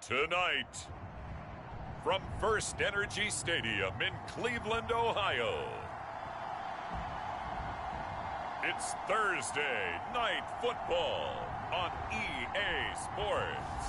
Tonight, from First Energy Stadium in Cleveland, Ohio, it's Thursday Night Football on EA Sports.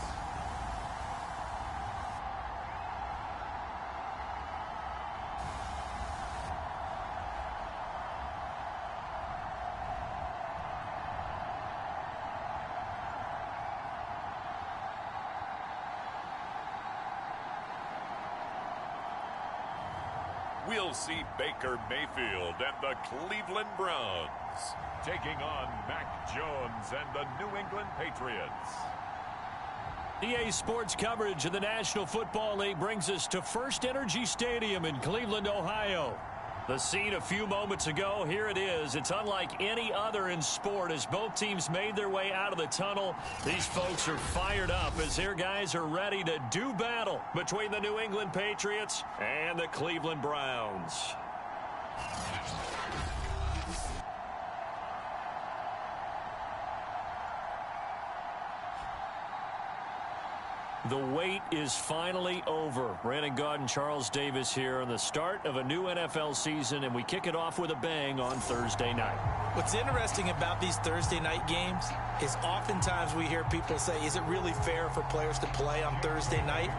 We'll see Baker Mayfield and the Cleveland Browns taking on Mac Jones and the New England Patriots. EA Sports coverage of the National Football League brings us to First Energy Stadium in Cleveland, Ohio. The scene a few moments ago, here it is. It's unlike any other in sport as both teams made their way out of the tunnel. These folks are fired up as their guys are ready to do battle between the New England Patriots and the Cleveland Browns. The wait is finally over. Brandon Gaudin, Charles Davis here on the start of a new NFL season, and we kick it off with a bang on Thursday night. What's interesting about these Thursday night games is oftentimes we hear people say, is it really fair for players to play on Thursday night?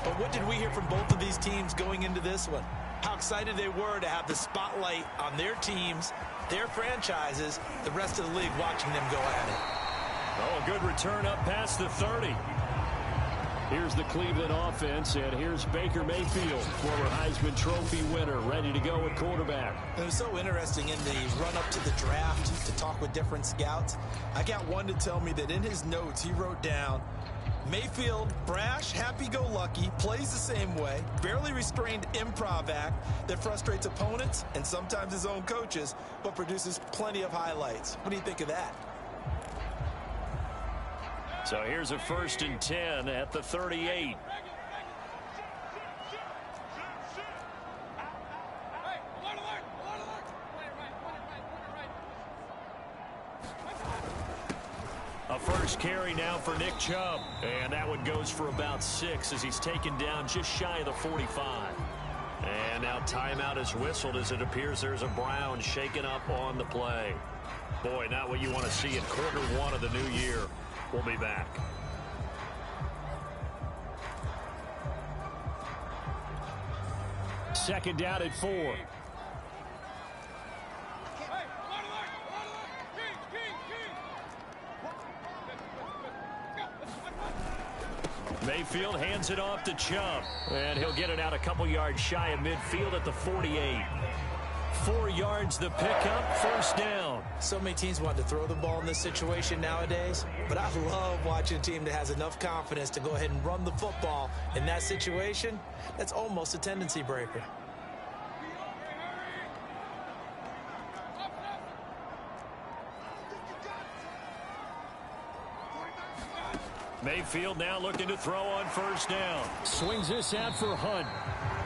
But what did we hear from both of these teams going into this one? How excited they were to have the spotlight on their teams, their franchises, the rest of the league watching them go at it. Oh, a good return up past the 30. Here's the Cleveland offense, and here's Baker Mayfield, former Heisman Trophy winner, ready to go at quarterback. It was so interesting in the run-up to the draft to talk with different scouts. I got one to tell me that in his notes he wrote down, Mayfield, brash, happy-go-lucky, plays the same way, barely restrained improv act that frustrates opponents and sometimes his own coaches, but produces plenty of highlights. What do you think of that? So here's a 1st and 10 at the 38. A first carry now for Nick Chubb. And that one goes for about 6 as he's taken down just shy of the 45. And now timeout is whistled as it appears there's a Brown shaken up on the play. Boy, not what you want to see in Q1 of the new year. We'll be back. Second down at 4. Mayfield hands it off to Chubb. And he'll get it out a couple yards shy of midfield at the 48. 4 yards the pickup, 1st down. So many teams want to throw the ball in this situation nowadays, but I love watching a team that has enough confidence to go ahead and run the football in that situation. That's almost a tendency breaker. Mayfield now looking to throw on 1st down. Swings this out for Hunt.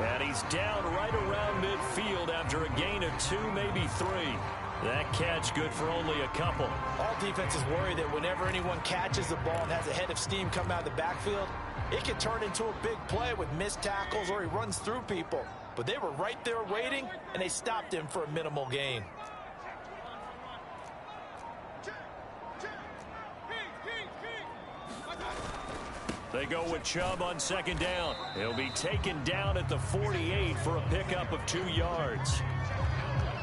And he's down right around midfield after a gain of 2, maybe 3. That catch good for only a couple. All defenses worry that whenever anyone catches the ball and has a head of steam come out of the backfield, it can turn into a big play with missed tackles or he runs through people. But they were right there waiting, and they stopped him for a minimal gain. They go with Chubb on 2nd down. He'll be taken down at the 48 for a pickup of 2 yards.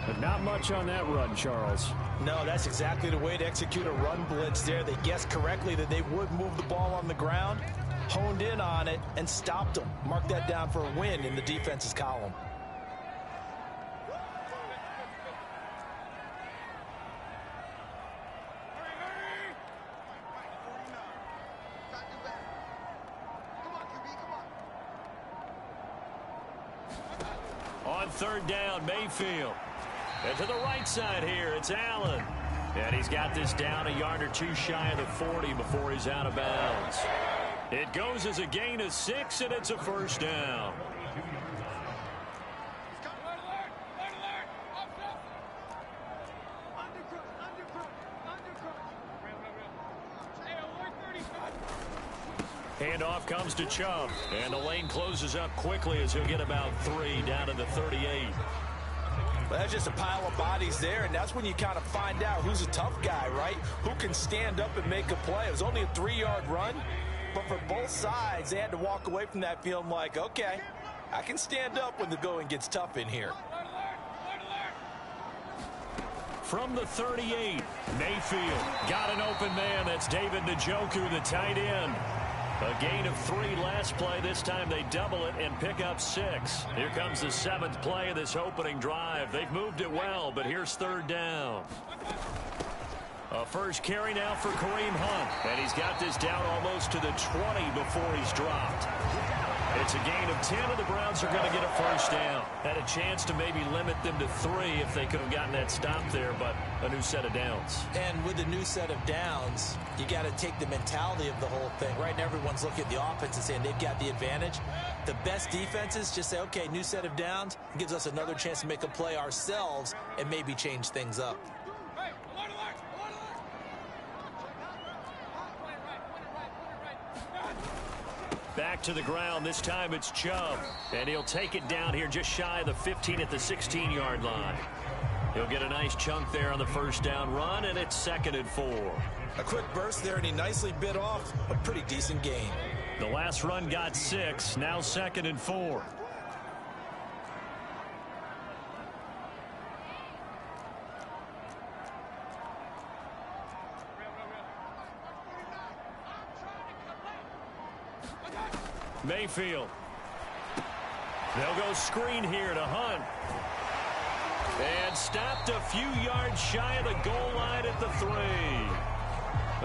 But not much on that run, Charles. No, that's exactly the way to execute a run blitz there. They guessed correctly that they would move the ball on the ground, honed in on it, and stopped them. Mark that down for a win in the defense's column. On 3rd down, Mayfield. And to the right side here, it's Allen. And he's got this down a yard or 2 shy of the 40 before he's out of bounds. It goes as a gain of 6, and it's a 1st down. Handoff comes to Chubb. And the lane closes up quickly as he'll get about 3 down to the 38. Well, that's just a pile of bodies there, and that's when you kind of find out who's a tough guy, right? Who can stand up and make a play. It was only a 3-yard run, but for both sides, they had to walk away from that feeling like, okay, I can stand up when the going gets tough in here. From the 38, Mayfield got an open man. That's David Njoku, the tight end. A gain of 3 last play. This time they double it and pick up 6. Here comes the 7th play of this opening drive. They've moved it well, but here's 3rd down. A first carry now for Kareem Hunt. And he's got this down almost to the 20 before he's dropped. It's a gain of 10, and the Browns are going to get a first down. Had a chance to maybe limit them to 3 if they could have gotten that stop there, but a new set of downs. And with the new set of downs, you got to take the mentality of the whole thing. Right now, everyone's looking at the offense and saying they've got the advantage. The best defenses just say, okay, new set of downs. It gives us another chance to make a play ourselves and maybe change things up. Back to the ground. This time it's Chubb. And he'll take it down here just shy of the 15 at the 16-yard line. He'll get a nice chunk there on the first down run, and it's 2nd and 4. A quick burst there, and he nicely bit off a pretty decent gain. The last run got 6. Now 2nd and 4. Mayfield. They'll go screen here to Hunt. And stopped a few yards shy of the goal line at the 3.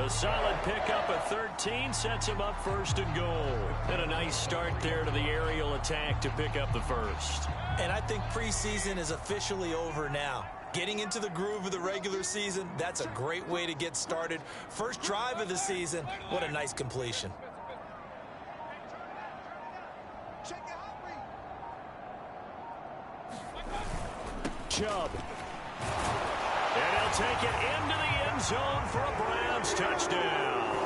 A solid pickup at 13 sets him up 1st and goal. And a nice start there to the aerial attack to pick up the first. And I think preseason is officially over now. Getting into the groove of the regular season, that's a great way to get started. First drive of the season, what a nice completion. Chubb. And he'll take it into the end zone for a Browns touchdown.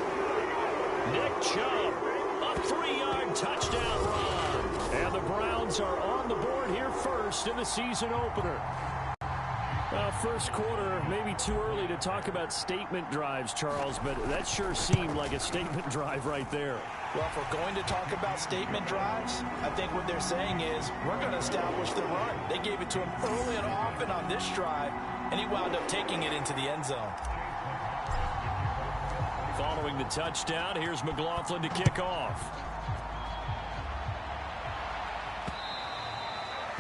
Nick Chubb, a 3-yard touchdown run. And the Browns are on the board here first in the season opener. First quarter, maybe too early to talk about statement drives, Charles, but that sure seemed like a statement drive right there. Well, if we're going to talk about statement drives, I think what they're saying is we're going to establish the run. They gave it to him early and often on this drive, and he wound up taking it into the end zone. Following the touchdown, here's McLaughlin to kick off.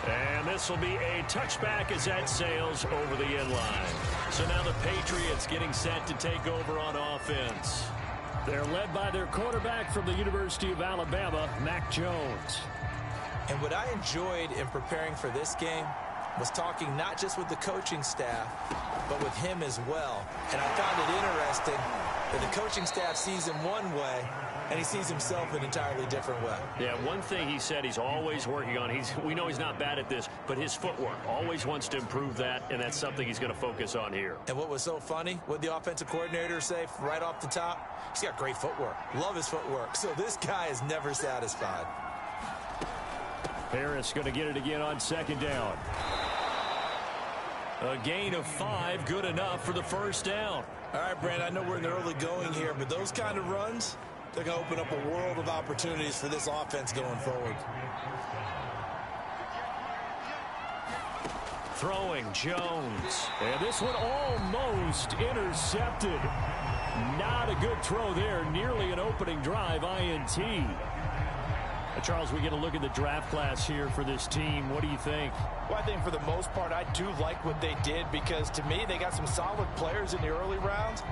And this will be a touchback as that sails over the end line. So now the Patriots getting set to take over on offense. They're led by their quarterback from the University of Alabama, Mac Jones. And what I enjoyed in preparing for this game was talking not just with the coaching staff, but with him as well. And I found it interesting that the coaching staff sees him one way, and he sees himself an entirely different way. Yeah, one thing he said he's always working on, we know he's not bad at this, but his footwork, always wants to improve that, and that's something he's going to focus on here. And what was so funny, what the offensive coordinator say right off the top, he's got great footwork. Love his footwork. So this guy is never satisfied. Harris going to get it again on 2nd down. A gain of 5, good enough for the first down. All right, Brand, I know we're in the early going here, but those kind of runs, they're going to open up a world of opportunities for this offense going forward. Throwing Jones. And this one almost intercepted. Not a good throw there. Nearly an opening drive, INT. Charles, we get a look at the draft class here for this team. What do you think? Well, I think for the most part, I do like what they did because, to me, they got some solid players in the early rounds.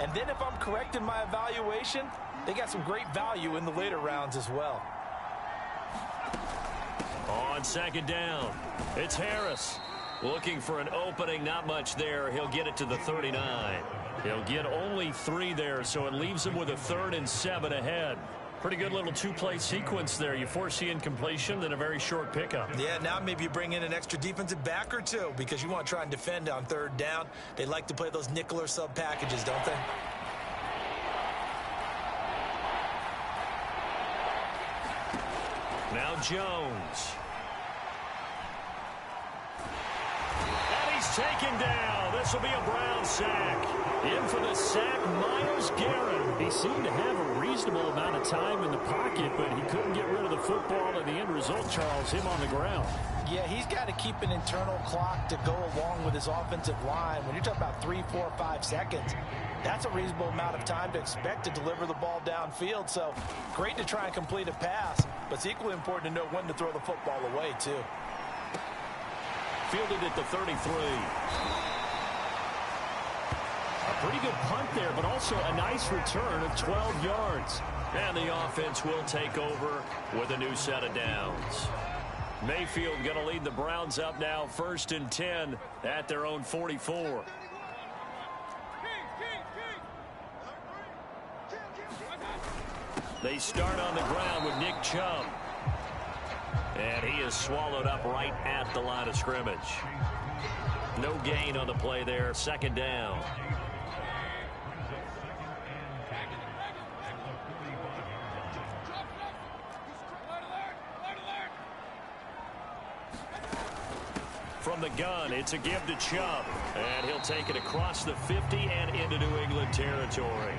And then if I'm correct in my evaluation, they got some great value in the later rounds as well. On 2nd down, it's Harris. Looking for an opening, not much there. He'll get it to the 39. He'll get only 3 there, so it leaves him with a 3rd and 7 ahead. Pretty good little 2-play sequence there. You foresee incompletion, then a very short pickup. Yeah, now maybe you bring in an extra defensive back or 2 because you want to try and defend on 3rd down. They like to play those nickel or sub packages, don't they? Now Jones. And he's taken down. This will be a Brown sack. In for the sack, Myles Garrett. He seemed to have a reasonable amount of time in the pocket, but he couldn't get rid of the football, and the end result, Charles, him on the ground. Yeah, he's got to keep an internal clock to go along with his offensive line. When you're talking about 3, 4, 5 seconds, that's a reasonable amount of time to expect to deliver the ball downfield. So great to try and complete a pass, but it's equally important to know when to throw the football away, too. Fielded at the 33. A pretty good punt there, but also a nice return of 12 yards. And the offense will take over with a new set of downs. Mayfield going to lead the Browns up now, 1st and 10 at their own 44. They start on the ground with Nick Chubb. And he is swallowed up right at the line of scrimmage. No gain on the play there, 2nd down. From the gun, it's a give to Chubb. And he'll take it across the 50 and into New England territory.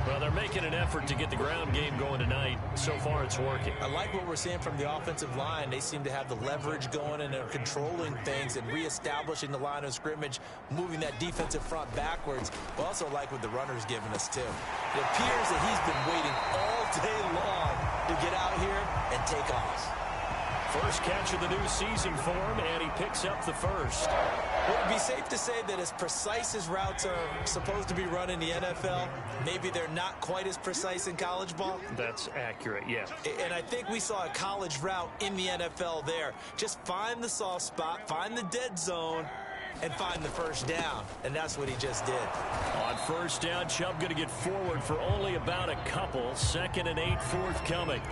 Well, they're making an effort to get the ground game going tonight. So far, it's working. I like what we're seeing from the offensive line. They seem to have the leverage going, and they're controlling things and reestablishing the line of scrimmage, moving that defensive front backwards. But also like what the runner's giving us, too. It appears that he's been waiting all day long to get out here and take off. First catch of the new season for him, and he picks up the first. Would it be safe to say that as precise as routes are supposed to be run in the NFL, maybe they're not quite as precise in college ball? That's accurate, yeah. And I think we saw a college route in the NFL there. Just find the soft spot, find the dead zone, and find the first down. And that's what he just did. On first down, Chubb going to get forward for only about a couple. 2nd and 8 forthcoming.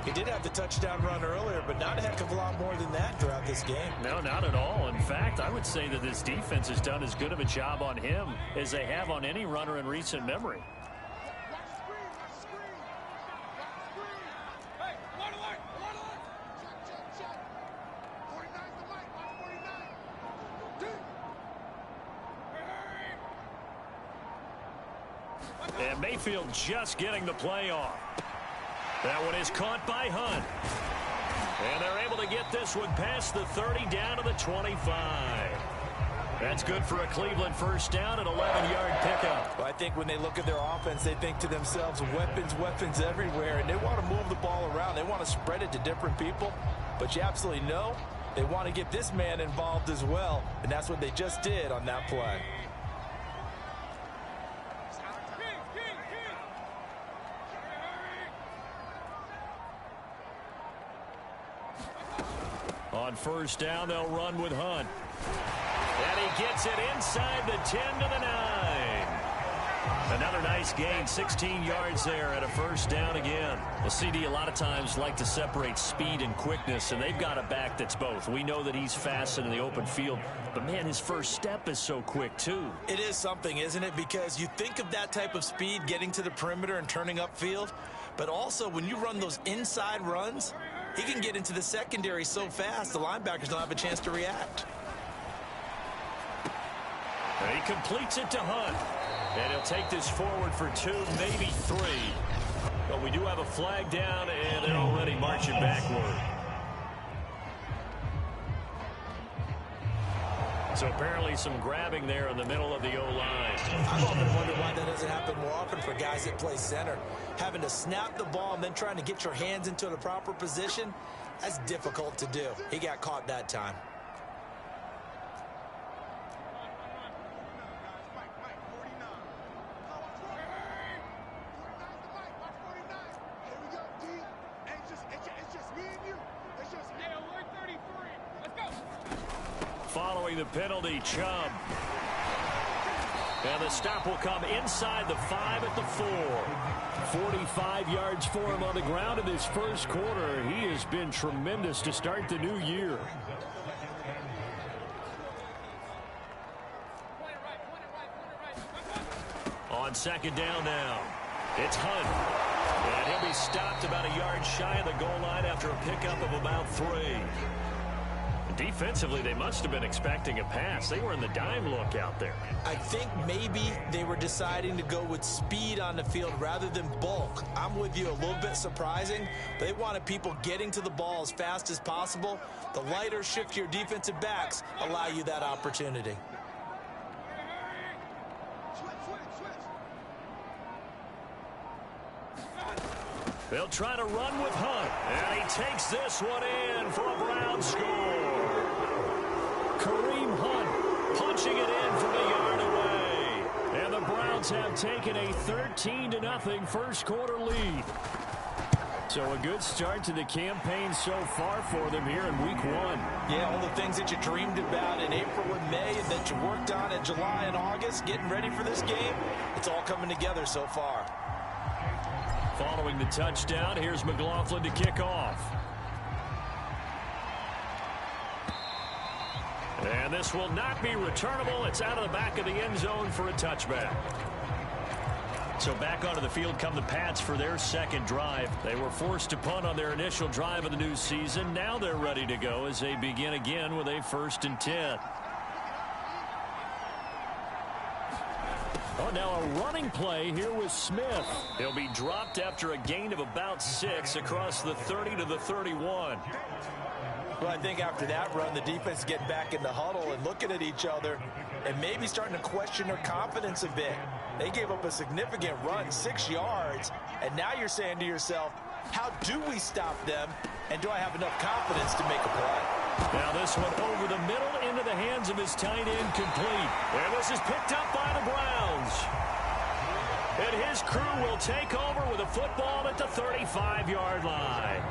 He did have the touchdown run earlier, but not a heck of a lot more than that throughout this game. No, not at all. In fact, I would say that this defense has done as good of a job on him as they have on any runner in recent memory. And Mayfield just getting the play off. That one is caught by Hunt. And they're able to get this one past the 30 down to the 25. That's good for a Cleveland first down and 11-yard pickup. Well, I think when they look at their offense, they think to themselves, weapons everywhere, and they want to move the ball around. They want to spread it to different people, but you absolutely know they want to get this man involved as well, and that's what they just did on that play. On first down, they'll run with Hunt. And he gets it inside the 10 to the 9. Another nice gain, 16 yards there at a first down again. Well, CD a lot of times like to separate speed and quickness, and they've got a back that's both. We know that he's fast in the open field, but, man, his first step is so quick, too. It is something, isn't it? Because you think of that type of speed getting to the perimeter and turning upfield, but also when you run those inside runs, he can get into the secondary so fast the linebackers don't have a chance to react. And he completes it to Hunt. And he'll take this forward for 2, maybe 3. But we do have a flag down, and they're already marching backward. So apparently some grabbing there in the middle of the O-line. I've often wondered why that doesn't happen more often for guys that play center. Having to snap the ball and then trying to get your hands into the proper position, that's difficult to do. He got caught that time. Following the penalty, Chubb. And the stop will come inside the 5 at the 4. 45 yards for him on the ground in this first quarter. He has been tremendous to start the new year. On second down now, it's Hunt. And he'll be stopped about a yard shy of the goal line after a pickup of about 3. Defensively, they must have been expecting a pass. They were in the dime look out there. I think maybe they were deciding to go with speed on the field rather than bulk. I'm with you, a little bit surprising. They wanted people getting to the ball as fast as possible. The lighter, shiftier defensive backs allow you that opportunity. They'll try to run with Hunt, and he takes this one in for a Brown score. Kareem Hunt punching it in from a yard away. And the Browns have taken a 13-0 first quarter lead. So a good start to the campaign so far for them here in week 1. Yeah, all the things that you dreamed about in April and May and that you worked on in July and August, getting ready for this game, it's all coming together so far. Following the touchdown, here's McLaughlin to kick off. And this will not be returnable. It's out of the back of the end zone for a touchback. So back onto the field come the Pats for their second drive. They were forced to punt on their initial drive of the new season. Now they're ready to go as they begin again with a 1st and 10. Oh, now a running play here with Smith. He'll be dropped after a gain of about 6 across the 30 to the 31. Well, I think after that run, the defense getting back in the huddle and looking at each other and maybe starting to question their confidence a bit. They gave up a significant run, 6 yards, and now you're saying to yourself, how do we stop them, and do I have enough confidence to make a play? Now this one over the middle into the hands of his tight end, complete. And this is picked up by the Browns. And his crew will take over with a football at the 35-yard line.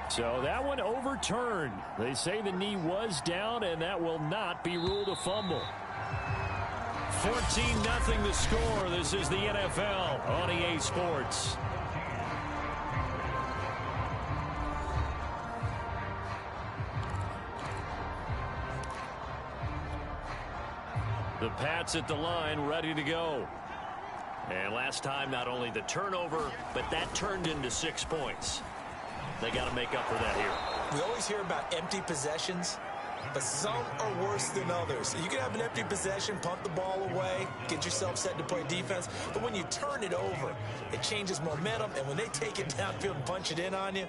So that one overturned. They say the knee was down, and that will not be ruled a fumble. 14-0 the score. This is the NFL on EA Sports. The Pats at the line, ready to go. And last time, not only the turnover, but that turned into 6 points. They got to make up for that here. We always hear about empty possessions, but some are worse than others. You can have an empty possession, punt the ball away, get yourself set to play defense, but when you turn it over, it changes momentum, and when they take it downfield and punch it in on you,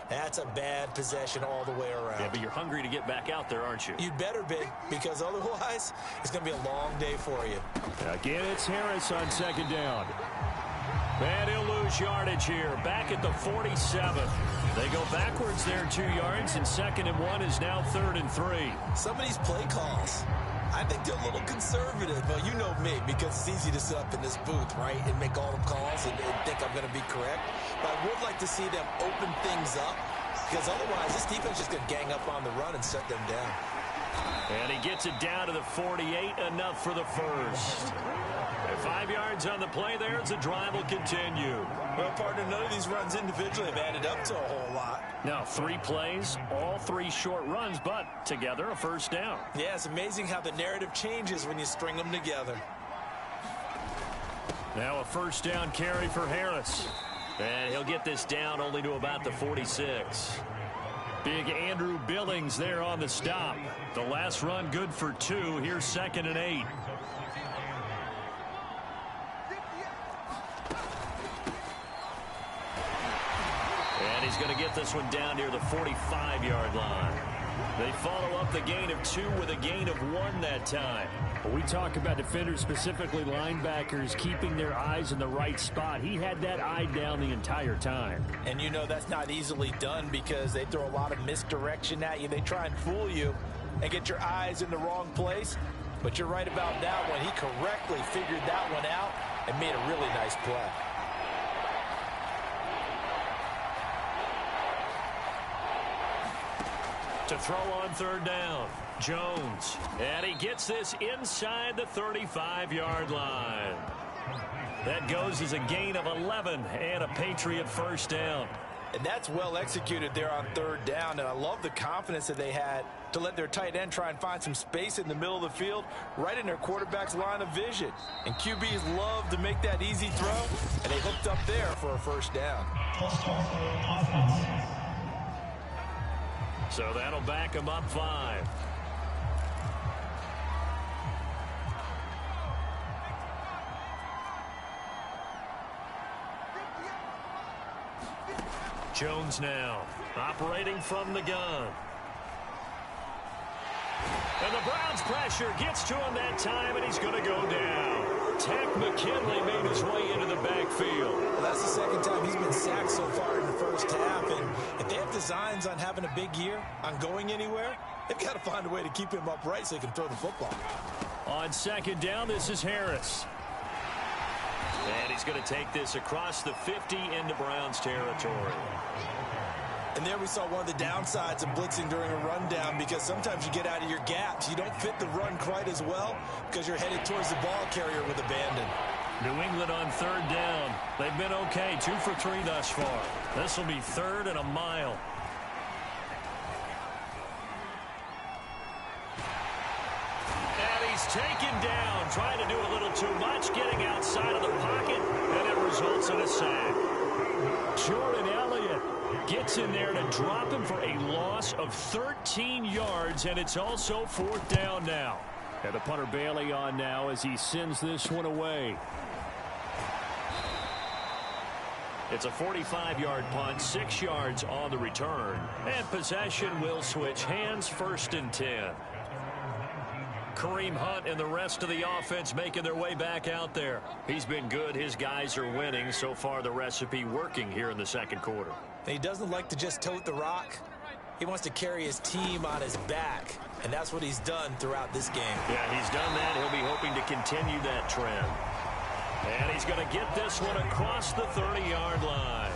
that's a bad possession all the way around. Yeah, but you're hungry to get back out there, aren't you? You'd better be, because otherwise, it's going to be a long day for you. Again, it's Harris on second down. And he'll lose yardage here, back at the 47. They go backwards there 2 yards, and 2nd and 1 is now 3rd and 3. Some of these play calls, I think they're a little conservative. Well, you know me, because it's easy to sit up in this booth, right, and make all the calls and think I'm going to be correct. But I would like to see them open things up, because otherwise this defense is going to gang up on the run and shut them down. And he gets it down to the 48, enough for the first. And 5 yards on the play there as the drive will continue. Well, partner, none of these runs individually have added up to a whole lot. Now 3 plays, all 3 short runs, but together a first down. Yeah, it's amazing how the narrative changes when you string them together. Now a first down carry for Harris. And he'll get this down only to about the 46. Big Andrew Billings there on the stop. The last run good for 2. Here's 2nd and 8. And he's going to get this one down near the 45-yard line. They follow up the gain of 2 with a gain of 1 that time. We talk about defenders, specifically linebackers, keeping their eyes in the right spot. He had that eye down the entire time. And you know that's not easily done because they throw a lot of misdirection at you. They try and fool you and get your eyes in the wrong place. But you're right about that one. He correctly figured that one out and made a really nice play. To throw on 3rd down, Jones. And he gets this inside the 35-yard line. That goes as a gain of 11 and a Patriot first down. And that's well executed there on third down. And I love the confidence that they had to let their tight end try and find some space in the middle of the field, right in their quarterback's line of vision. And QBs love to make that easy throw, and they hooked up there for a first down. So that'll back them up 5. Jones now, operating from the gun. And the Browns pressure gets to him that time, and he's going to go down. Takk McKinley made his way into the backfield. Well, that's the second time he's been sacked so far in the first half, and if they have designs on having a big year, on going anywhere, they've got to find a way to keep him upright so he can throw the football. On second down, this is Harris. And he's going to take this across the 50 into Browns territory. And there we saw one of the downsides of blitzing during a rundown, because sometimes you get out of your gaps. You don't fit the run quite as well because you're headed towards the ball carrier with abandon. New England on third down. They've been okay, 2 for 3 thus far. This will be 3rd and a mile. And he's taken down, trying to do a little too much, getting outside of the pocket, and it results in a sack. Jordan Elliott gets in there to drop him for a loss of 13 yards, and it's also 4th down now. And the punter Bailey on now as he sends this one away. It's a 45-yard punt, 6 yards on the return, and possession will switch hands, 1st and 10. Kareem Hunt and the rest of the offense making their way back out there. He's been good. His guys are winning. So far, the recipe working here in the second quarter. He doesn't like to just tote the rock. He wants to carry his team on his back, and that's what he's done throughout this game. Yeah, he's done that. He'll be hoping to continue that trend. And he's going to get this one across the 30-yard line.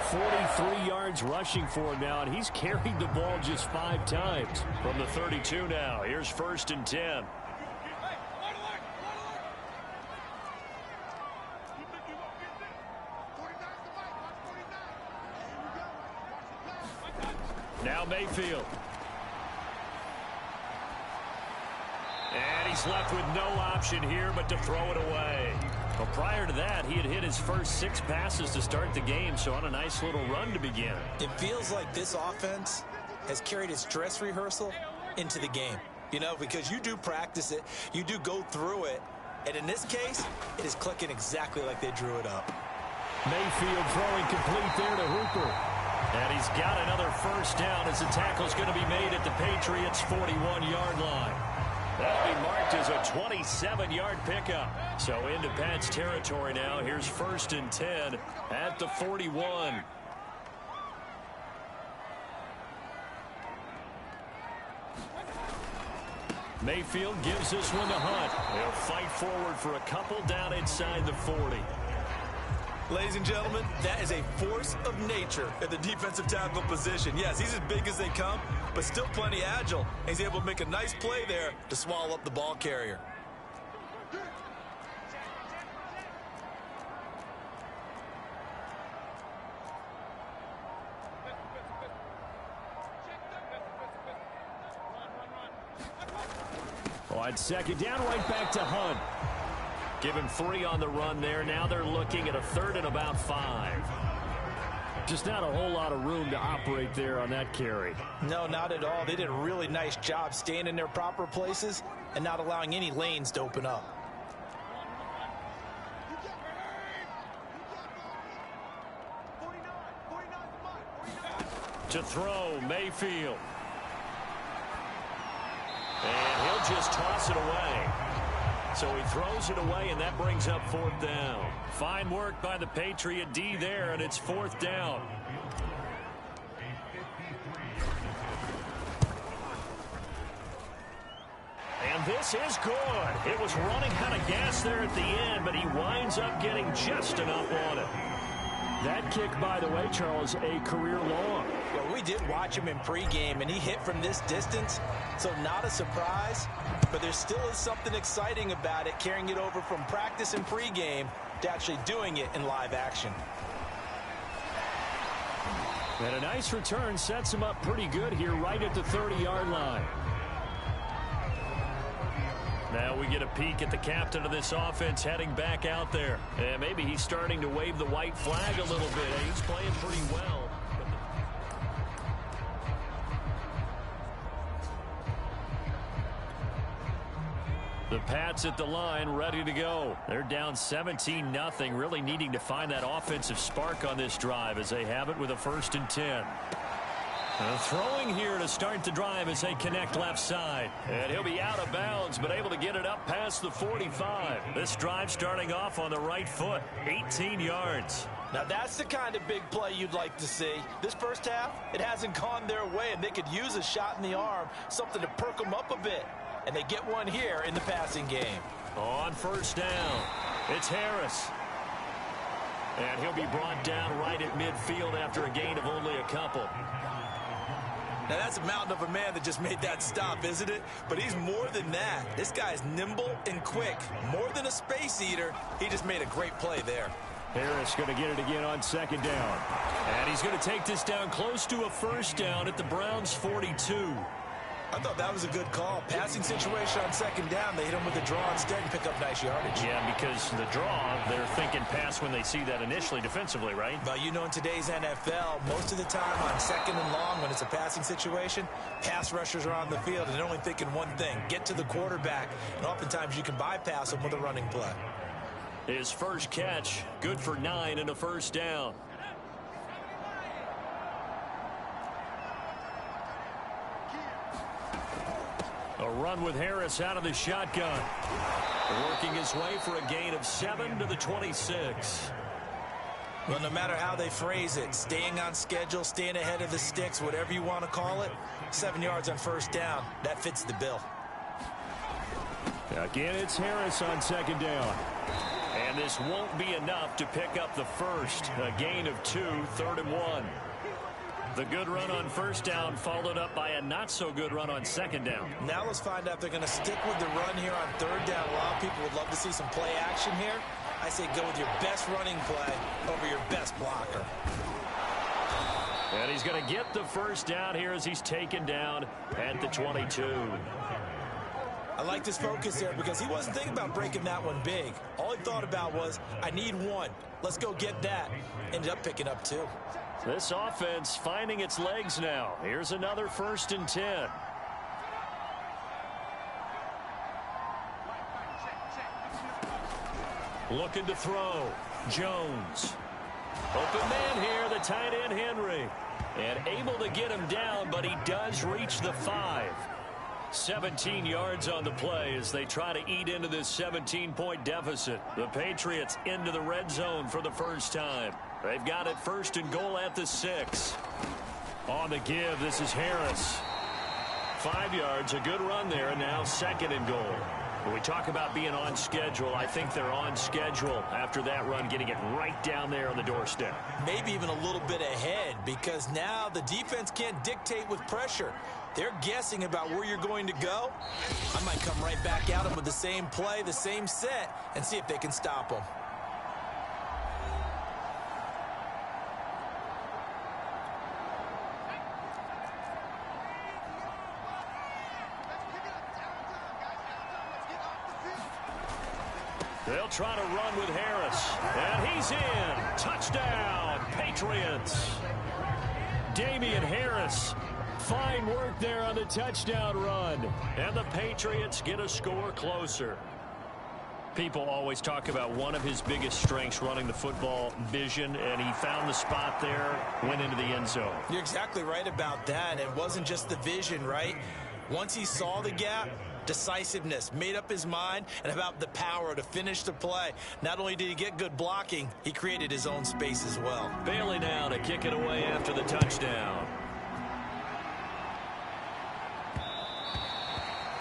43 yards rushing for him now, and he's carried the ball just 5 times. From the 32 now, here's 1st and 10. Now Mayfield. And he's left with no option here but to throw it away. Well, prior to that, he had hit his first 6 passes to start the game, so on a nice little run to begin. It feels like this offense has carried its dress rehearsal into the game. You know, because you do practice it, you do go through it, and in this case, it is clicking exactly like they drew it up. Mayfield throwing complete there to Hooper. And he's got another first down as the tackle's going to be made at the Patriots' 41-yard line. That'll be marked as a 27-yard pickup. So into Pat's territory now. Here's 1st and 10 at the 41. Mayfield gives this one to Hunt. They'll fight forward for a couple down inside the 40. Ladies and gentlemen, that is a force of nature at the defensive tackle position. Yes, he's as big as they come, but still plenty agile. He's able to make a nice play there to swallow up the ball carrier. On second down, right back to Hunt. Give him 3 on the run there. Now they're looking at a 3rd and about 5. Just not a whole lot of room to operate there on that carry. No, not at all. They did a really nice job staying in their proper places and not allowing any lanes to open up. To throw, Mayfield. And he'll just toss it away. So he throws it away, and that brings up 4th down. Fine work by the Patriot D there, and it's 4th down. And this is good. It was running out of gas there at the end, but he winds up getting just enough on it. That kick, by the way, Charles, a career long. Well, we did watch him in pregame, and he hit from this distance, so not a surprise. But there still is something exciting about it, carrying it over from practice and pregame to actually doing it in live action. And a nice return sets him up pretty good here right at the 30-yard line. Now we get a peek at the captain of this offense heading back out there. And maybe he's starting to wave the white flag a little bit. He's playing pretty well. The Pats at the line ready to go. They're down 17-0, really needing to find that offensive spark on this drive as they have it with a 1st and 10. Throwing here to start the drive as they connect left side. And he'll be out of bounds, but able to get it up past the 45. This drive starting off on the right foot, 18 yards. Now that's the kind of big play you'd like to see. This first half, it hasn't gone their way, and they could use a shot in the arm, something to perk them up a bit. And they get one here in the passing game. On 1st down, it's Harris. And he'll be brought down right at midfield after a gain of only a couple. Now, that's a mountain of a man that just made that stop, isn't it? But he's more than that. This guy's nimble and quick. More than a space eater, he just made a great play there. Harris going to get it again on 2nd down. And he's going to take this down close to a 1st down at the Browns' 42. I thought that was a good call. Passing situation on 2nd down. They hit him with the draw instead and pick up nice yardage. Yeah, because the draw, they're thinking pass when they see that initially defensively, right? But you know, in today's NFL, most of the time on 2nd and long, when it's a passing situation, pass rushers are on the field and they're only thinking one thing, get to the quarterback. And oftentimes you can bypass them with a running play. His first catch, good for 9 and a 1st down. A run with Harris out of the shotgun. Working his way for a gain of 7 to the 26. Well, no matter how they phrase it, staying on schedule, staying ahead of the sticks, whatever you want to call it, 7 yards on 1st down, that fits the bill. Again, it's Harris on 2nd down. And this won't be enough to pick up the first. A gain of 2, 3rd and 1. The good run on 1st down followed up by a not-so-good run on 2nd down. Now let's find out if they're going to stick with the run here on 3rd down. A lot of people would love to see some play action here. I say go with your best running play over your best blocker. And he's going to get the 1st down here as he's taken down at the 22. I like this focus there because he wasn't thinking about breaking that one big. All he thought about was, I need 1. Let's go get that. Ended up picking up 2. This offense finding its legs now. Here's another 1st and 10. Looking to throw. Jones. Open man here, the tight end Henry. And able to get him down, but he does reach the 5. 17 yards on the play as they try to eat into this 17-point deficit. The Patriots into the red zone for the first time. They've got it 1st and goal at the 6. On the give, this is Harris. 5 yards, a good run there, and now 2nd and goal. When we talk about being on schedule, I think they're on schedule after that run, getting it right down there on the doorstep. Maybe even a little bit ahead, because now the defense can't dictate with pressure. They're guessing about where you're going to go. I might come right back at them with the same play, the same set, and see if they can stop them. They'll try to run with Harris. And he's in. Touchdown, Patriots. Damian Harris. Fine work there on the touchdown run. And the Patriots get a score closer. People always talk about one of his biggest strengths running the football, vision, and he found the spot there, went into the end zone. You're exactly right about that. It wasn't just the vision, right? Once he saw the gap, decisiveness, made up his mind, and about the power to finish the play. Not only did he get good blocking, he created his own space as well. Bailey now to kick it away after the touchdown.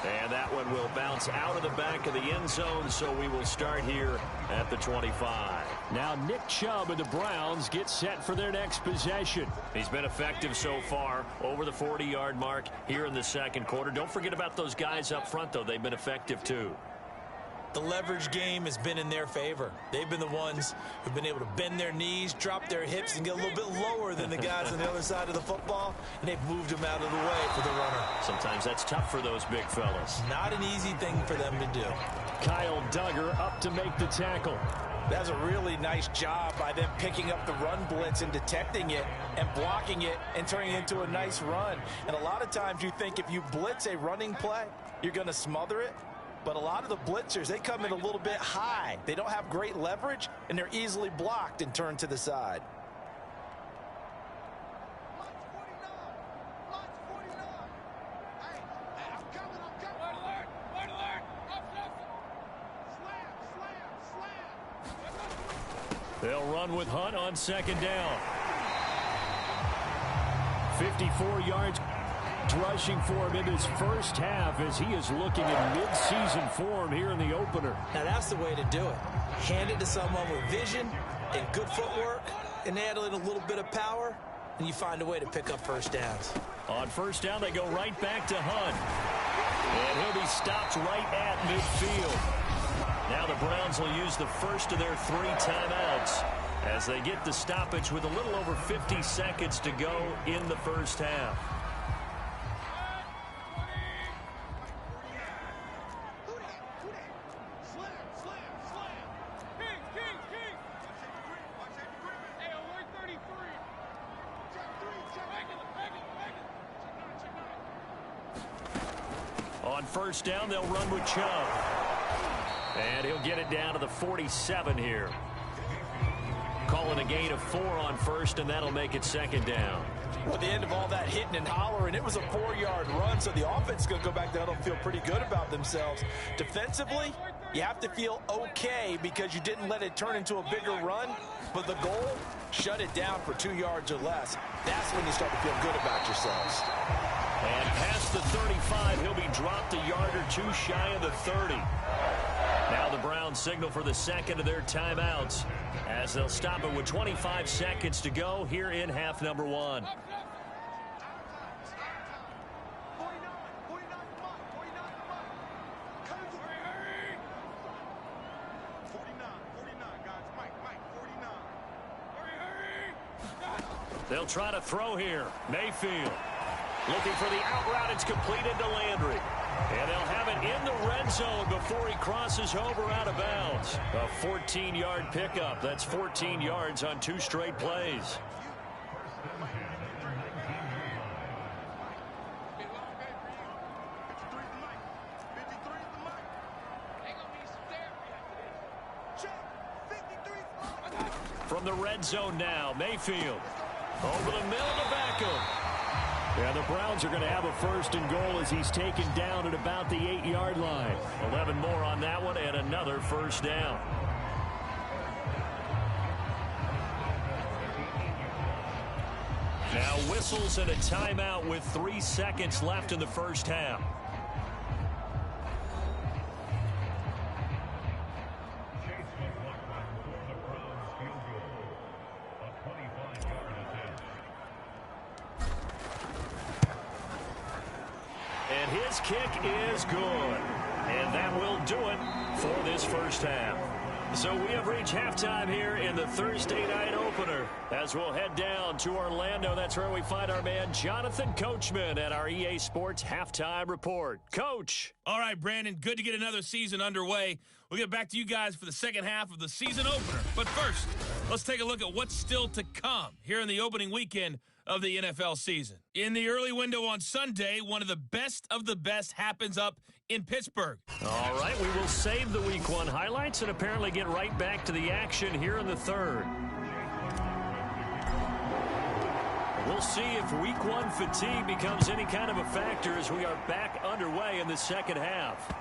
And that one will bounce out of the back of the end zone, so we will start here at the 25. Now Nick Chubb and the Browns get set for their next possession. He's been effective so far, over the 40-yard mark here in the second quarter. Don't forget about those guys up front, though. They've been effective, too. The leverage game has been in their favor. They've been the ones who've been able to bend their knees, drop their hips, and get a little bit lower than the guys on the other side of the football, and they've moved them out of the way for the runner. Sometimes that's tough for those big fellas. Not an easy thing for them to do. Kyle Duggar up to make the tackle. That's a really nice job by them picking up the run blitz and detecting it and blocking it and turning it into a nice run. And a lot of times you think if you blitz a running play, you're going to smother it. But a lot of the blitzers, they come in a little bit high. They don't have great leverage, and they're easily blocked and turned to the side. They'll run with Hunt on second down. 54 yards rushing for him in his first half as he is looking in mid-season form here in the opener. Now that's the way to do it. Hand it to someone with vision and good footwork and add in a little bit of power, and you find a way to pick up first downs. On first down, they go right back to Hunt. And he'll be stopped right at midfield. Now the Browns will use the first of their 3 timeouts as they get the stoppage with a little over 50 seconds to go in the first half. On first down, they'll run with Chubb. And he'll get it down to the 47 here. Calling a gain of 4 on first, and that'll make it second down. Well, at the end of all that hitting and hollering, it was a 4-yard run, so the offense is going to go back down and feel pretty good about themselves. Defensively, you have to feel okay because you didn't let it turn into a bigger run, but the goal, shut it down for 2 yards or less. That's when you start to feel good about yourselves. And past the 35, he'll be dropped a yard or 2 shy of the 30. Now the Browns signal for the second of their timeouts as they'll stop it with 25 seconds to go here in half number 1. They'll try to throw here. Mayfield looking for the out route. It's completed to Landry. And they'll have it in the red zone before he crosses over out of bounds. A 14-yard pickup. That's 14 yards on 2 straight plays. From the red zone now, Mayfield. Over the middle to Beckham. Yeah, the Browns are going to have a first and goal as he's taken down at about the 8-yard line. 11 more on that one and another first down. Now whistles and a timeout with 3 seconds left in the first half. And his kick is good. And that will do it for this first half. So we have reached halftime here in the Thursday night opener. As we'll head down to Orlando, that's where we find our man Jonathan Coachman at our EA Sports Halftime Report. Coach. All right, Brandon, good to get another season underway. We'll get back to you guys for the second half of the season opener. But first, let's take a look at what's still to come here in the opening weekend of the NFL season. In the early window on Sunday, one of the best happens up in Pittsburgh. All right, we will save the Week 1 highlights and apparently get right back to the action here in the third. We'll see if Week 1 fatigue becomes any kind of a factor as we are back underway in the second half.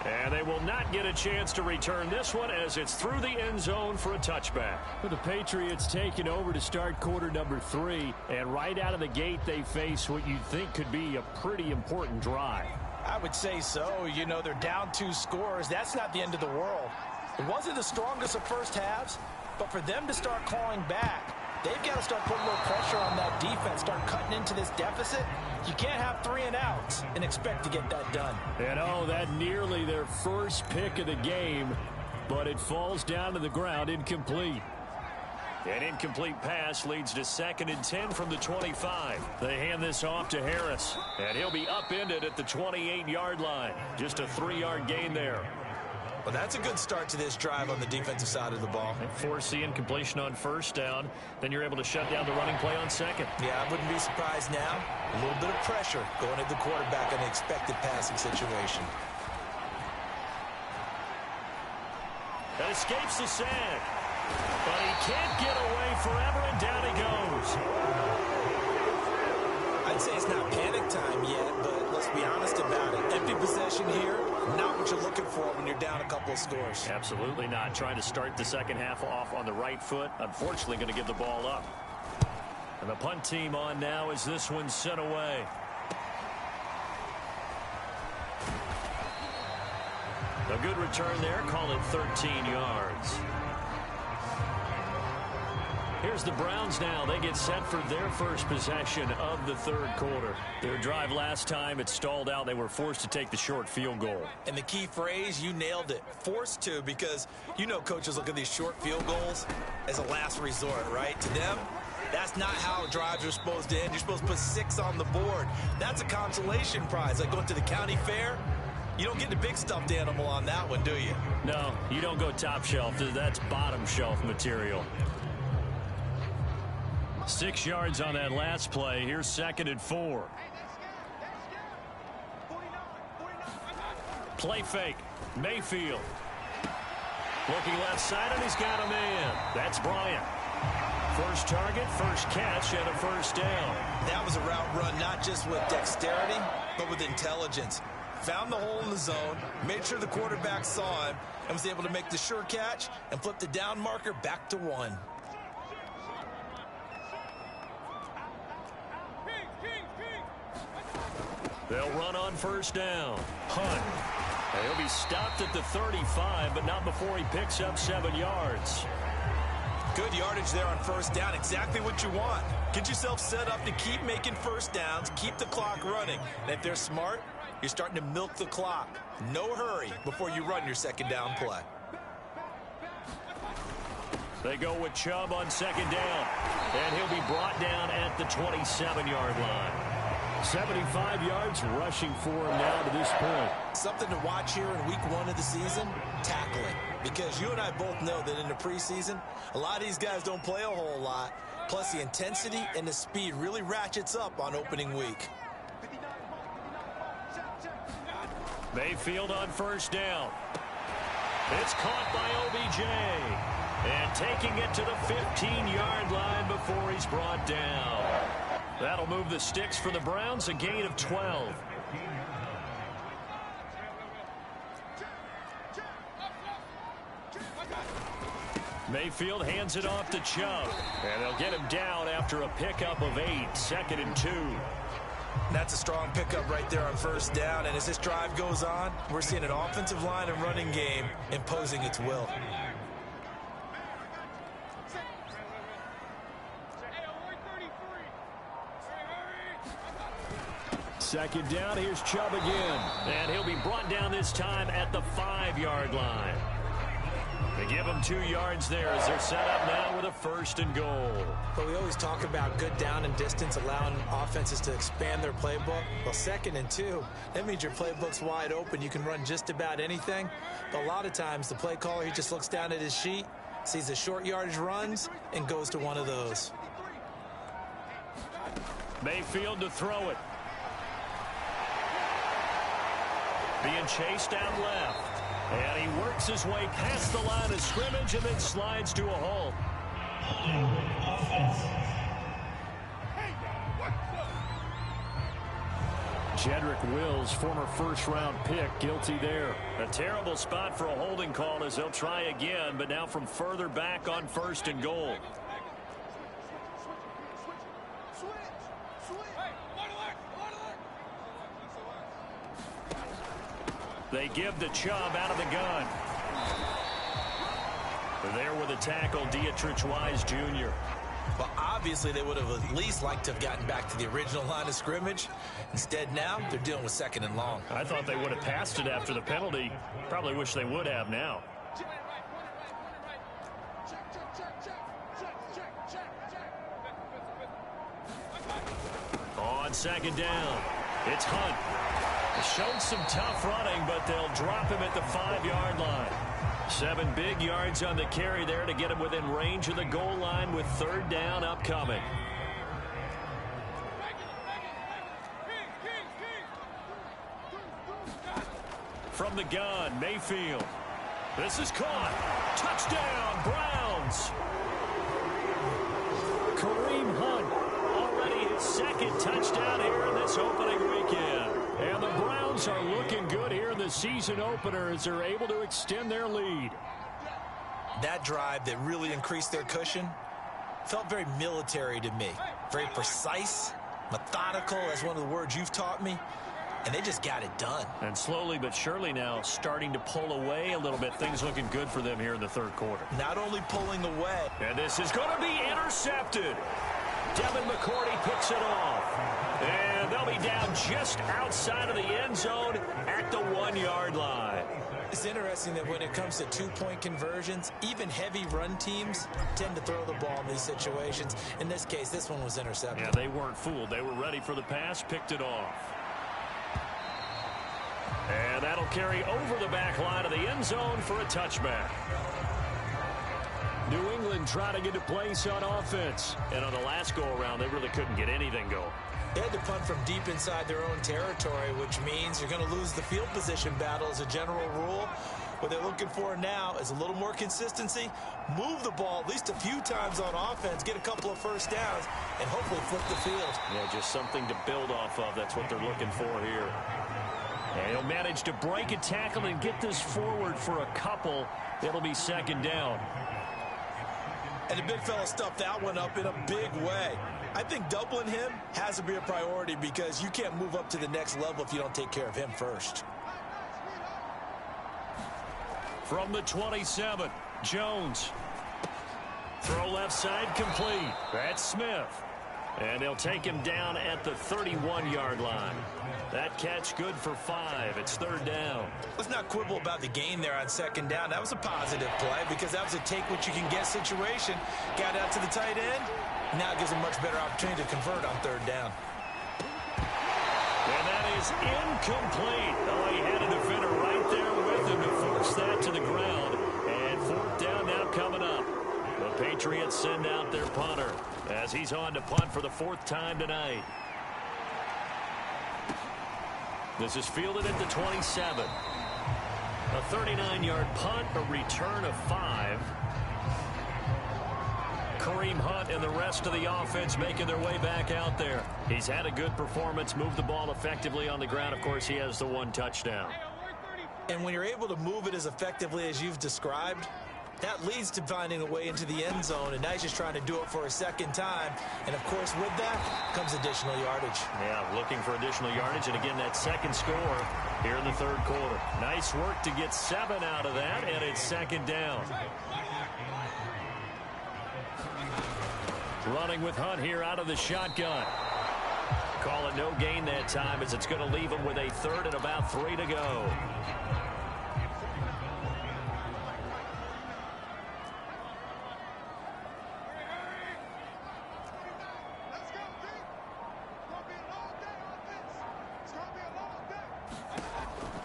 And they will not get a chance to return this one as it's through the end zone for a touchback. The Patriots taking over to start quarter number 3. And right out of the gate, they face what you'd think could be a pretty important drive. I would say so. You know, they're down 2 scores. That's not the end of the world. It wasn't the strongest of first halves, but for them to start clawing back, They've got to start putting more pressure on that defense, start cutting into this deficit. You can't have 3 and outs and expect to get that done. And oh, that nearly their first pick of the game, but it falls down to the ground incomplete. An incomplete pass leads to 2nd and 10 from the 25. They hand this off to Harris, and he'll be upended at the 28-yard line. Just a 3-yard gain there. Well, that's a good start to this drive on the defensive side of the ball. Force the incompletion on 1st down. Then you're able to shut down the running play on 2nd. Yeah, I wouldn't be surprised now. A little bit of pressure going at the quarterback in an expected passing situation. That escapes the sack. But he can't get away forever, and down he goes. I'd say it's not panic time yet, but let's be honest about it. Empty possession here, not what you're looking for when you're down a couple of scores. Absolutely not. Trying to start the second half off on the right foot. Unfortunately, going to give the ball up. And the punt team on now as this one's sent away. A good return there. Call it 13 yards. Here's the Browns now. They get set for their first possession of the 3rd quarter. Their drive last time, it stalled out. They were forced to take the short field goal. And the key phrase, you nailed it. Forced to, because you know coaches look at these short field goals as a last resort, right? To them, that's not how drives are supposed to end. You're supposed to put 6 on the board. That's a consolation prize. Like going to the county fair, you don't get the big stuffed animal on that one, do you? No, you don't go top shelf. That's bottom shelf material. 6 yards on that last play. Here's 2nd and 4. Play fake. Mayfield. Looking left side, and he's got a man. That's Bryant. First target, first catch, and a 1st down. That was a route run not just with dexterity, but with intelligence. Found the hole in the zone, made sure the quarterback saw him, and was able to make the sure catch and flip the down marker back to 1. They'll run on 1st down. Hunt. He'll be stopped at the 35, but not before he picks up 7 yards. Good yardage there on 1st down. Exactly what you want. Get yourself set up to keep making 1st downs, keep the clock running. And if they're smart, you're starting to milk the clock. No hurry before you run your 2nd down play. They go with Chubb on 2nd down. And he'll be brought down at the 27-yard line. 75 yards rushing for him now to this point. Something to watch here in week 1 of the season, tackling. Because you and I both know that in the preseason, a lot of these guys don't play a whole lot. Plus the intensity and the speed really ratchets up on opening week. Mayfield on 1st down. It's caught by OBJ. And taking it to the 15-yard line before he's brought down. That'll move the sticks for the Browns, a gain of 12. Mayfield hands it off to Chubb. And they'll get him down after a pickup of 8, 2nd and 2. That's a strong pickup right there on 1st down. And as this drive goes on, we're seeing an offensive line and running game imposing its will. 2nd down, here's Chubb again. And he'll be brought down this time at the 5-yard line. They give him 2 yards there as they're set up now with a 1st and goal. But we always talk about good down and distance, allowing offenses to expand their playbook. Well, 2nd and 2, that means your playbook's wide open. You can run just about anything. But a lot of times, the play caller, he just looks down at his sheet, sees the short yardage runs, and goes to one of those. Mayfield to throw it. Being chased out left. And he works his way past the line of scrimmage and then slides to a halt. Jedrick Wills, former first-round pick, guilty there. A terrible spot for a holding call as they'll try again, but now from further back on 1st and goal. They give the Chubb out of the gun. There with a tackle, Dietrich Wise Jr. Well, obviously they would have at least liked to have gotten back to the original line of scrimmage. Instead now, they're dealing with 2nd and long. I thought they would have passed it after the penalty. Probably wish they would have now. On 2nd down, it's Hunt. Showed some tough running, but they'll drop him at the 5-yard line. 7 big yards on the carry there to get him within range of the goal line with 3rd down upcoming. From the gun, Mayfield. This is caught. Touchdown, Browns. Kareem Hunt already his 2nd touchdown here in this opening weekend. And the Browns are looking good here in the season opener as they're able to extend their lead. That drive that really increased their cushion felt very military to me. Very precise, methodical, that's one of the words you've taught me. And they just got it done. And slowly but surely now starting to pull away a little bit. Things looking good for them here in the 3rd quarter. Not only pulling away. And this is going to be intercepted. Devin McCourty picks it off. And they'll be down just outside of the end zone at the 1-yard line. It's interesting that when it comes to 2-point conversions, even heavy run teams tend to throw the ball in these situations. In this case, this one was intercepted. Yeah, they weren't fooled. They were ready for the pass, picked it off. And that'll carry over the back line of the end zone for a touchback. New England trying to get a place on offense. And on the last go-around, they really couldn't get anything going. They had to punt from deep inside their own territory, which means you're going to lose the field position battle as a general rule. What they're looking for now is a little more consistency, move the ball at least a few times on offense, get a couple of first downs, and hopefully flip the field. Yeah, just something to build off of. That's what they're looking for here. And he'll manage to break a tackle and get this forward for a couple. It'll be 2nd down. And the big fella stuffed that one up in a big way. I think doubling him has to be a priority because you can't move up to the next level if you don't take care of him first. From the 27, Jones. Throw left side complete. That's Smith. And they'll take him down at the 31-yard line. That catch good for 5. It's 3rd down. Let's not quibble about the gain there on 2nd down. That was a positive play because that was a take-what-you-can-get situation. Got out to the tight end. Now it gives a much better opportunity to convert on 3rd down. And that is incomplete. Oh, he had a defender right there with him to force that to the ground. And 4th down now coming up. The Patriots send out their punter as he's on to punt for the 4th time tonight. This is fielded at the 27. A 39-yard punt, a return of 5. Kareem Hunt and the rest of the offense making their way back out there. He's had a good performance, moved the ball effectively on the ground. Of course, he has the 1 touchdown. And when you're able to move it as effectively as you've described, that leads to finding a way into the end zone, and now he's just trying to do it for a 2nd time. And, of course, with that comes additional yardage. Yeah, looking for additional yardage, and again, that 2nd score here in the 3rd quarter. Nice work to get 7 out of that, and it's 2nd down. Running with Hunt here out of the shotgun. Call it no gain that time as it's going to leave him with a 3rd and about 3 to go.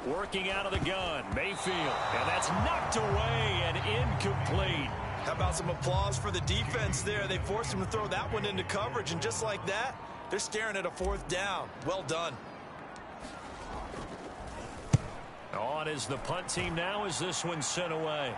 Working out of the gun, Mayfield, and that's knocked away and incomplete. How about some applause for the defense there? They forced him to throw that one into coverage, and just like that, they're staring at a 4th down. Well done. On is the punt team now as this one's sent away.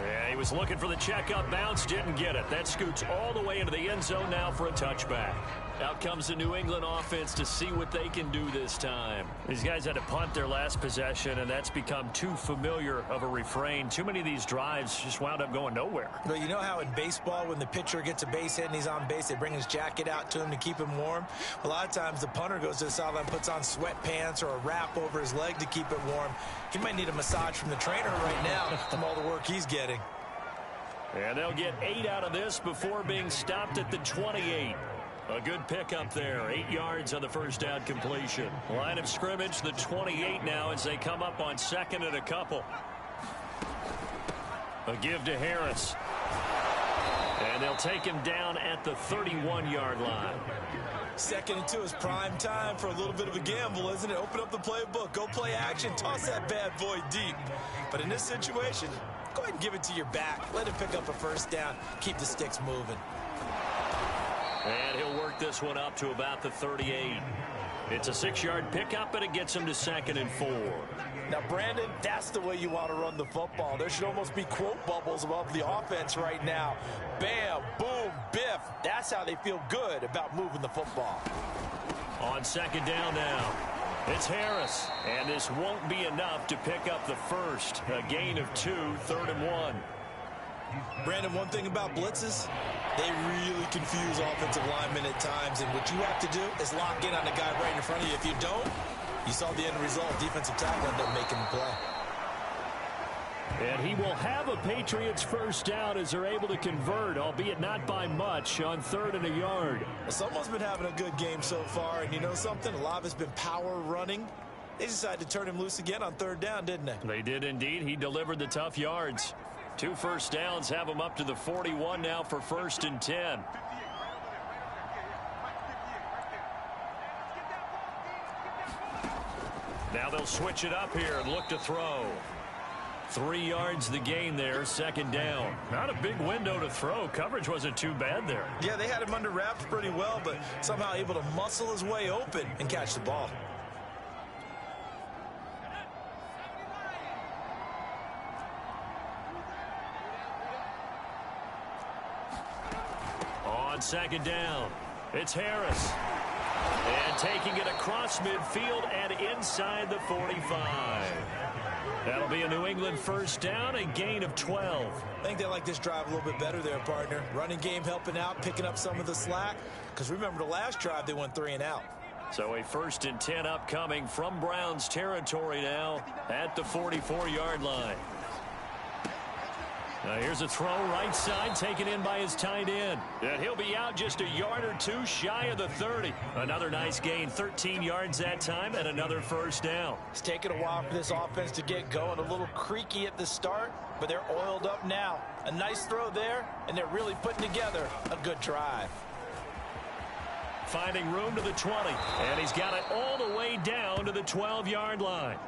Yeah, he was looking for the checkup bounce, didn't get it. That scoots all the way into the end zone now for a touchback. Out comes the New England offense to see what they can do this time. These guys had to punt their last possession, and that's become too familiar of a refrain. Too many of these drives just wound up going nowhere. But you know how in baseball, when the pitcher gets a base hit and he's on base, they bring his jacket out to him to keep him warm? A lot of times the punter goes to the sideline, puts on sweatpants or a wrap over his leg to keep it warm. He might need a massage from the trainer right now from all the work he's getting. And they'll get 8 out of this before being stopped at the 28. A good pickup there. 8 yards on the first down completion. Line of scrimmage, the 28 now as they come up on 2nd and a couple. A give to Harris. And they'll take him down at the 31-yard line. 2nd and 2 is prime time for a little bit of a gamble, isn't it? Open up the playbook. Go play action. Toss that bad boy deep. But in this situation, go ahead and give it to your back. Let him pick up a first down. Keep the sticks moving. And he'll work this one up to about the 38. It's a 6-yard pickup, and it gets him to 2nd and 4. Now, Brandon, that's the way you want to run the football. There should almost be quote bubbles above the offense right now. Bam, boom, biff. That's how they feel good about moving the football. On 2nd down now, it's Harris. And this won't be enough to pick up the first. A gain of 2, 3rd and 1. Brandon, one thing about blitzes, they really confuse offensive linemen at times, and what you have to do is lock in on the guy right in front of you. If you don't, you saw the end result. Defensive tackle ended up making the play. And he will have a Patriots first down as they're able to convert, albeit not by much, on 3rd and a yard. Well, someone's been having a good game so far, and you know something? A lot of it's been power running. They decided to turn him loose again on 3rd down, didn't they? They did indeed. He delivered the tough yards. 2 first downs have him up to the 41 now for 1st and 10. Now they'll switch it up here and look to throw. 3 yards the gain there, 2nd down. Not a big window to throw. Coverage wasn't too bad there. Yeah, they had him under wraps pretty well, but somehow able to muscle his way open and catch the ball. On 2nd down, it's Harris. And taking it across midfield and inside the 45. That'll be a New England first down, a gain of 12. I think they like this drive a little bit better there, partner. Running game helping out, picking up some of the slack. Because remember the last drive, they went 3 and out. So a 1st and 10 upcoming from Browns territory now at the 44-yard line. Now here's a throw right side taken in by his tight end. And he'll be out just a yard or 2 shy of the 30. Another nice gain, 13 yards that time, and another first down. It's taken a while for this offense to get going. A little creaky at the start, but they're oiled up now. A nice throw there, and they're really putting together a good drive. Finding room to the 20, and he's got it all the way down to the 12-yard line.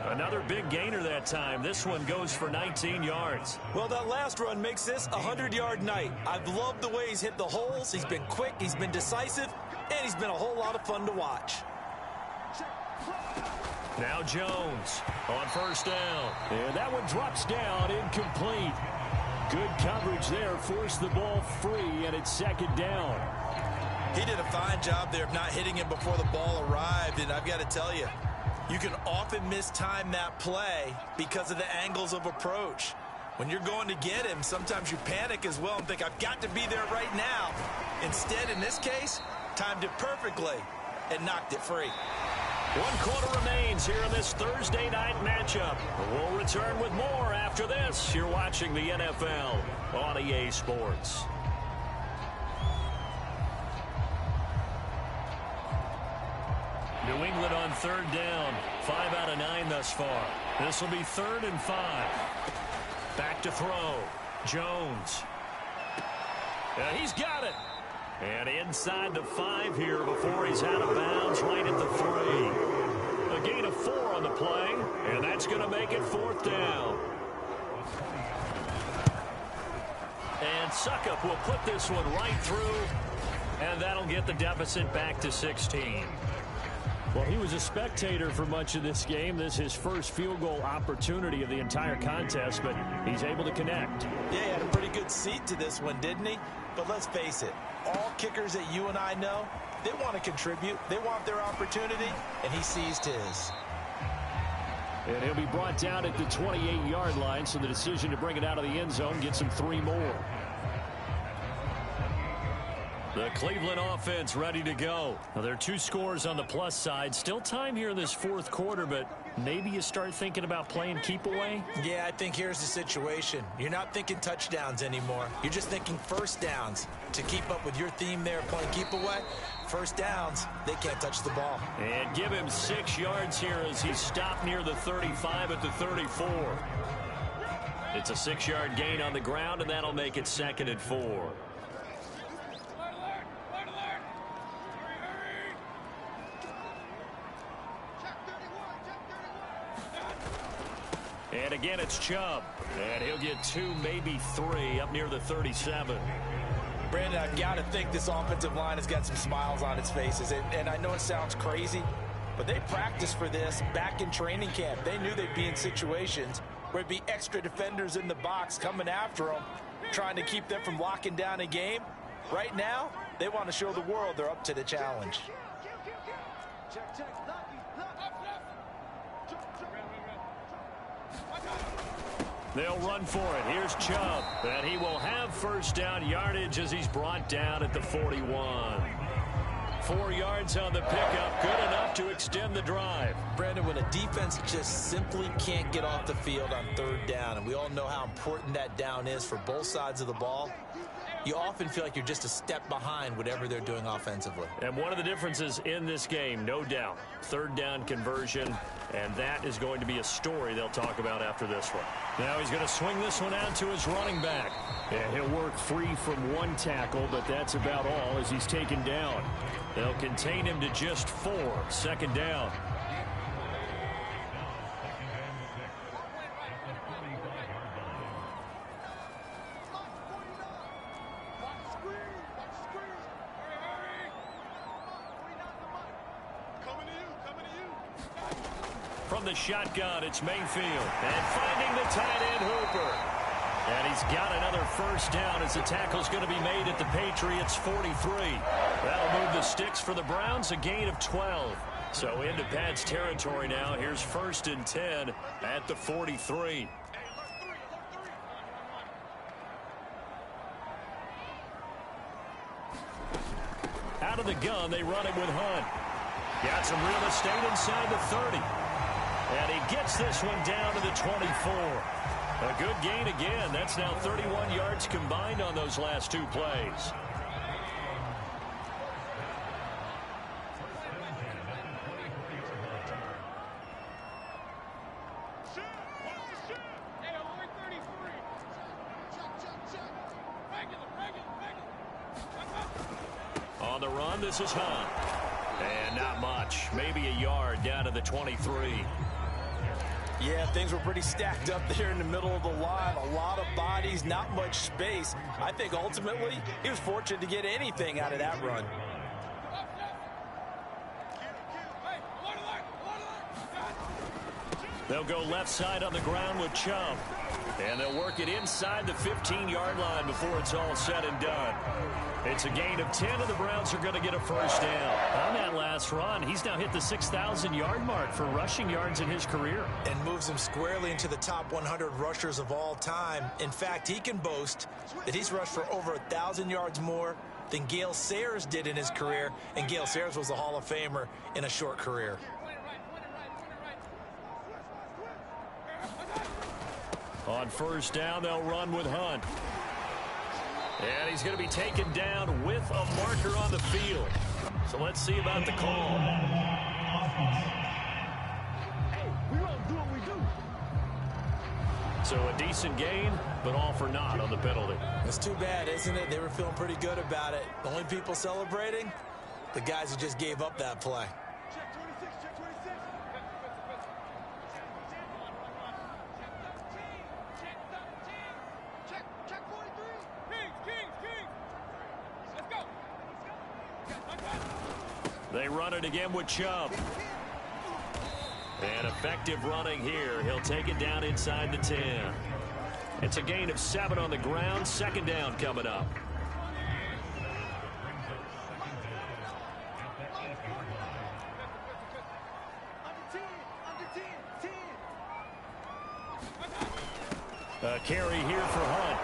Another big gainer that time. This one goes for 19 yards. Well, that last run makes this a 100-yard night. I've loved the way he's hit the holes. He's been quick, he's been decisive, and he's been a whole lot of fun to watch. Now Jones on first down. And that one drops down, incomplete. Good coverage there, forced the ball free, and it's 2nd down. He did a fine job there of not hitting him before the ball arrived, and I've got to tell you, you can often mistime that play because of the angles of approach. When you're going to get him, sometimes you panic as well and think, I've got to be there right now. Instead, in this case, timed it perfectly and knocked it free. 1 quarter remains here in this Thursday night matchup. We'll return with more after this. You're watching the NFL on EA Sports. New England on 3rd down. 5 out of 9 thus far. This will be 3rd and 5. Back to throw. Jones. He's got it. And inside the 5 here before he's out of bounds right at the 3. A gain of 4 on the play, and that's going to make it 4th down. And Succop will put this one right through, and that'll get the deficit back to 16. Well, he was a spectator for much of this game. This is his first field goal opportunity of the entire contest, but he's able to connect. Yeah, he had a pretty good seat to this one, didn't he? But let's face it, all kickers that you and I know, they want to contribute. They want their opportunity, and he seized his. And he'll be brought down at the 28-yard line, so the decision to bring it out of the end zone gets him 3 more. The Cleveland offense ready to go. Now, there are 2 scores on the plus side. Still time here in this 4th quarter, but maybe you start thinking about playing keep away? Yeah, I think here's the situation. You're not thinking touchdowns anymore. You're just thinking first downs. To keep up with your theme there playing keep away, first downs, they can't touch the ball. And give him 6 yards here as he stopped near the 35 at the 34. It's a 6-yard gain on the ground, and that'll make it 2nd and 4. And again, it's Chubb. And he'll get 2, maybe 3 up near the 37. Brandon, I've got to think this offensive line has got some smiles on its faces. And I know it sounds crazy, but they practiced for this back in training camp. They knew they'd be in situations where it'd be extra defenders in the box coming after them, trying to keep them from locking down a game. Right now, they want to show the world they're up to the challenge. They'll run for it. Here's Chubb. And he will have first down yardage as he's brought down at the 41. 4 yards on the pickup. Good enough to extend the drive. Brandon, when a defense just simply can't get off the field on 3rd down, and we all know how important that down is for both sides of the ball, you often feel like you're just a step behind whatever they're doing offensively. And one of the differences in this game, no doubt, 3rd down conversion, and that is going to be a story they'll talk about after this one. Now he's going to swing this one out to his running back. And he'll work free from 1 tackle, but that's about all as he's taken down. They'll contain him to just 4, 2nd down. From the shotgun, it's Mayfield. And finding the tight end, Hooper. And he's got another first down as the tackle's going to be made at the Patriots' 43. That'll move the sticks for the Browns, a gain of 12. So into Pat's territory now. Here's 1st and 10 at the 43. Out of the gun, they run it with Hunt. Got some real estate inside the 30. And he gets this one down to the 24. A good gain again. That's now 31 yards combined on those last 2 plays. On the run, this is Hunt. And not much. Maybe a yard down to the 23. Yeah, things were pretty stacked up there in the middle of the line. A lot of bodies, not much space. I think ultimately he was fortunate to get anything out of that run. They'll go left side on the ground with Chubb. And they'll work it inside the 15-yard line before it's all said and done. It's a gain of 10, and the Browns are going to get a first down. On that last run, he's now hit the 6,000-yard mark for rushing yards in his career. And moves him squarely into the top 100 rushers of all time. In fact, he can boast that he's rushed for over 1,000 yards more than Gale Sayers did in his career. And Gale Sayers was a Hall of Famer in a short career. On first down, they'll run with Hunt. And he's going to be taken down with a marker on the field. So let's see about the call. So a decent gain, but all for naught on the penalty. It's too bad, isn't it? They were feeling pretty good about it. The only people celebrating, the guys who just gave up that play. They run it again with Chubb. And effective running here. He'll take it down inside the 10. It's a gain of 7 on the ground. 2nd down coming up. A carry here for Hunt.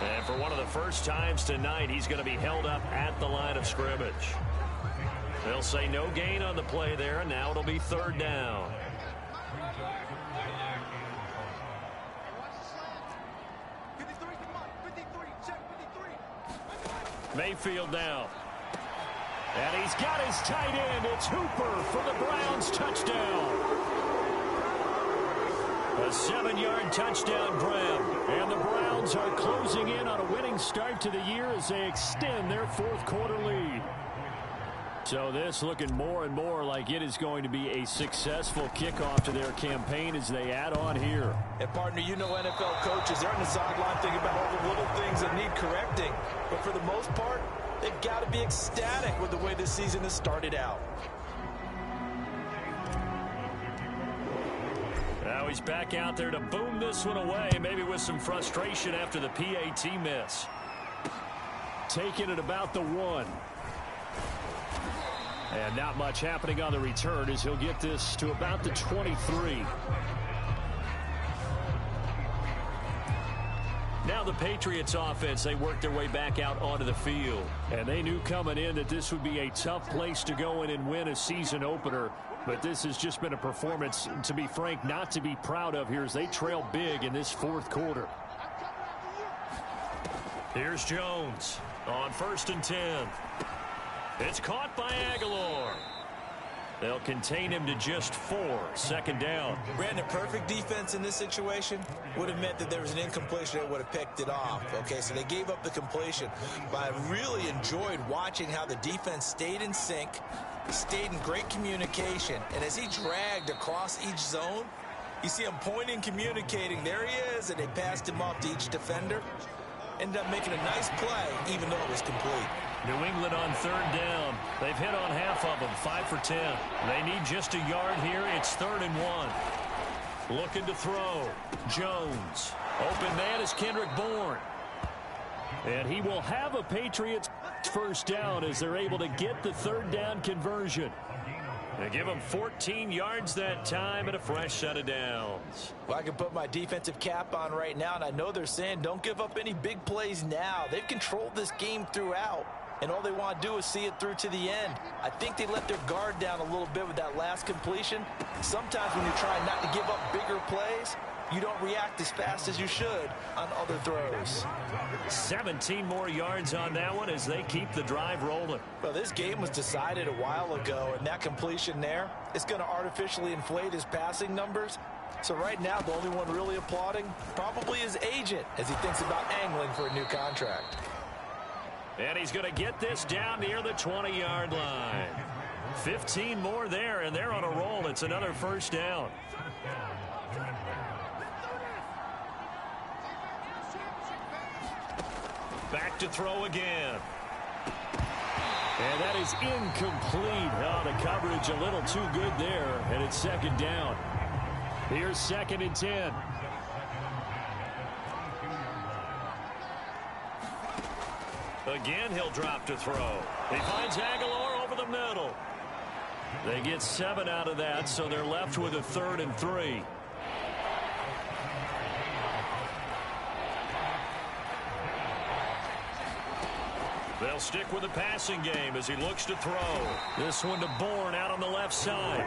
And for one of the first times tonight, he's going to be held up at the line of scrimmage. They'll say no gain on the play there, and now it'll be 3rd down. Mayfield now. And he's got his tight end. It's Hooper for the Browns touchdown. A 7-yard touchdown grab. And the Browns are closing in on a winning start to the year as they extend their fourth quarter lead. So this looking more and more like it is going to be a successful kickoff to their campaign as they add on here. And partner, you know NFL coaches, they're on the sideline thinking about all the little things that need correcting. But for the most part, they've got to be ecstatic with the way this season has started out. Now he's back out there to boom this one away, maybe with some frustration after the PAT miss. Taking it about the 1. And not much happening on the return as he'll get this to about the 23. Now the Patriots offense, they work their way back out onto the field. And they knew coming in that this would be a tough place to go in and win a season opener. But this has just been a performance, to be frank, not to be proud of here as they trail big in this fourth quarter. Here's Jones on 1st and 10. It's caught by Aguilar. They'll contain him to just 4. 2nd down. Brandon, perfect defense in this situation would have meant that there was an incompletion that would have picked it off. Okay, so they gave up the completion. But I really enjoyed watching how the defense stayed in sync, stayed in great communication. And as he dragged across each zone, you see him pointing, communicating. There he is, and they passed him off to each defender. Ended up making a nice play, even though it was complete. New England on 3rd down. They've hit on half of them, 5 for 10. They need just a yard here. It's 3rd and 1. Looking to throw. Jones. Open man is Kendrick Bourne. And he will have a Patriots first down as they're able to get the 3rd down conversion. They give him 14 yards that time and a fresh set of downs. Well, I can put my defensive cap on right now, and I know they're saying don't give up any big plays now. They've controlled this game throughout, and all they want to do is see it through to the end. I think they let their guard down a little bit with that last completion. Sometimes when you're trying not to give up bigger plays, you don't react as fast as you should on other throws. 17 more yards on that one as they keep the drive rolling. Well, this game was decided a while ago, and that completion there is going to artificially inflate his passing numbers. So right now, the only one really applauding probably his agent as he thinks about angling for a new contract. And he's going to get this down near the 20-yard line. 15 more there, and they're on a roll. It's another first down. Back to throw again. And that is incomplete. Oh, the coverage a little too good there, and it's 2nd down. Here's 2nd and 10. Again, he'll drop to throw. He finds Aguilar over the middle. They get 7 out of that, so they're left with a 3rd and 3. They'll stick with the passing game as he looks to throw. This one to Bourne out on the left side.